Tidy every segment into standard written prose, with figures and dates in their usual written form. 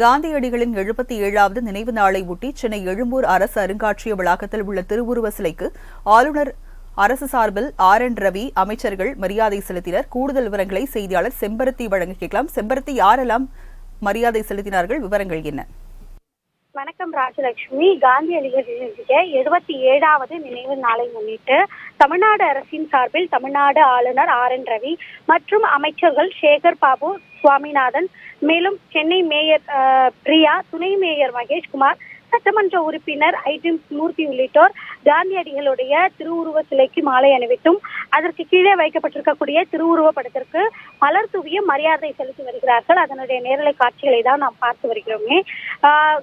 காந்தியடிகளின் 77வது நினைவு நாளை ஒட்டி சென்னை எழும்பூர் அரசு அருங்காட்சியக வளாகத்தில் உள்ள திருவுருவ சிலைக்கு ஆளுநர் அரசு சார்பில் RN ரவி அமைச்சர்கள் மரியாதை செலுத்தினர். கூடுதல் விவரங்களை செய்தியாளர் செம்பருத்தி வழங்க கேட்கலாம். செம்பருத்தி, யாரெல்லாம் மரியாதை செலுத்தினார்கள்? விவரங்கள் என்ன? வணக்கம் ராஜலட்சுமி. காந்தியடிகளின் 77வது நினைவு நாளை முன்னிட்டு தமிழ்நாடு அரசின் சார்பில் தமிழ்நாடு ஆளுநர் RN ரவி மற்றும் அமைச்சர்கள் சேகர் பாபு, சுவாமிநாதன், மேலும் சென்னை மேயர் பிரியா, துணை மேயர் மகேஷ்குமார், சட்டமன்ற உறுப்பினர் ஐட்ரிம்ஸ் மூர்த்தி உள்ளிட்டோர் காந்தியடிகளுடைய திருவுருவ சிலைக்கு மாலை அணிவித்தும் அதற்கு கீழே வைக்கப்பட்டிருக்கக்கூடிய திருவுருவ படத்திற்கு மலர் தூவிய மரியாதை செலுத்தி வருகிறார்கள். அதனுடைய நேரலை காட்சிகளை தான் நாம் பார்த்து வருகிறோமே.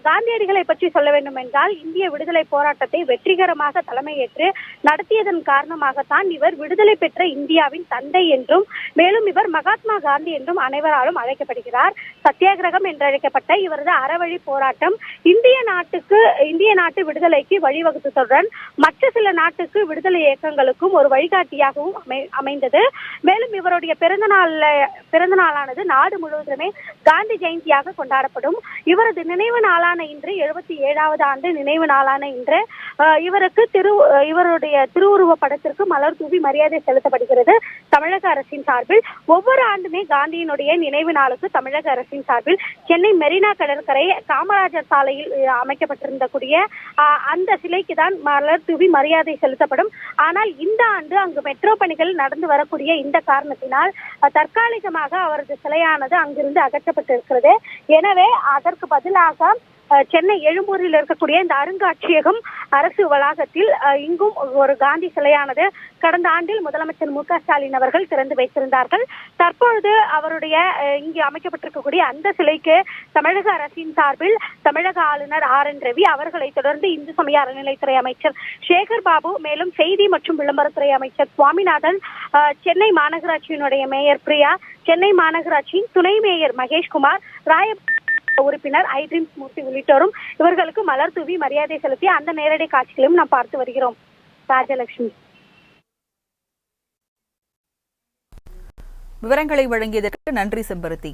காந்தியடிகளை பற்றி சொல்ல வேண்டும் என்றால், இந்திய விடுதலை போராட்டத்தை வெற்றிகரமாக தலைமையேற்று நடத்தியதன் காரணமாகத்தான் இவர் விடுதலை பெற்ற இந்தியாவின் தந்தை என்றும், மேலும் இவர் மகாத்மா காந்தி என்றும் அனைவராலும் அழைக்கப்படுகிறார். சத்தியாகிரகம் என்றழைக்கப்பட்ட இவரது அறவழி போராட்டம் இந்திய நாட்டு விடுதலைக்கு வழிவகுத்ததுடன் மற்ற சில நாட்டுக்கு விடுதலை இயக்கங்களுக்கும் ஒரு வழிகாட்டியாகவும் அமைந்தது. மேலும் இவருடைய பிறந்த நாளானது நாடு முழுவதுமே காந்தி ஜெயந்தியாக கொண்டாடப்படும். இவரது நினைவு நாளான இன்று 77வது ஆண்டு நினைவு நாளான இன்று இவருடைய திருவுருவ படத்திற்கு மலர் தூவி மரியாதை செலுத்தப்படுகிறது. தமிழக அரசின் சார்பில் ஒவ்வொரு ஆண்டுமே காந்தியினுடைய நினைவு நாளுக்கு தமிழக அரசின் சார்பில் சென்னை மெரினா கடற்கரை காமராஜர் சாலையில் அமைக்கப்பட்டிருந்த அந்த சிலைக்கு தான் மலர் தூவி மரியாதை செலுத்தப்படும். ஆனால் இந்த ஆண்டு அங்கு மெட்ரோ பணிகள் நடந்து வரக்கூடிய இந்த காரணத்தினால் தற்காலிகமாக அவரது சிலையானது அங்கிருந்து அகற்றப்பட்டிருக்கிறது. எனவே அதற்கு பதிலாக சென்னை எழும்பூரில் இருக்கக்கூடிய இந்த அருங்காட்சியகம் அரசு வளாகத்தில் இங்கும் ஒரு காந்தி சிலையானது கடந்த ஆண்டில் முதலமைச்சர் மு க ஸ்டாலின் அவர்கள் திறந்து வைத்திருந்தார்கள். தற்பொழுது அவருடைய இங்கு அமைக்கப்பட்டிருக்கக்கூடிய அந்த சிலைக்கு தமிழக அரசின் சார்பில் தமிழக ஆளுநர் RN ரவி, அவர்களை தொடர்ந்து இந்து சமய அறநிலைத்துறை அமைச்சர் சேகர் பாபு, மேலும் செய்தி மற்றும் விளம்பரத்துறை அமைச்சர் சுவாமிநாதன், சென்னை மாநகராட்சியினுடைய மேயர் பிரியா, சென்னை மாநகராட்சியின் துணை மேயர் மகேஷ்குமார், உறுப்பினர் ஐட்ரிம்ஸ் மூர்த்தி உள்ளிட்டோரும் இவர்களுக்கு மலர் தூவி மரியாதை செலுத்தி அந்த நேரடி காட்சிகளையும் நாம் பார்த்து வருகிறோம். ராஜலட்சுமி, விவரங்களை வழங்கியதற்கு நன்றி செம்பருத்தி.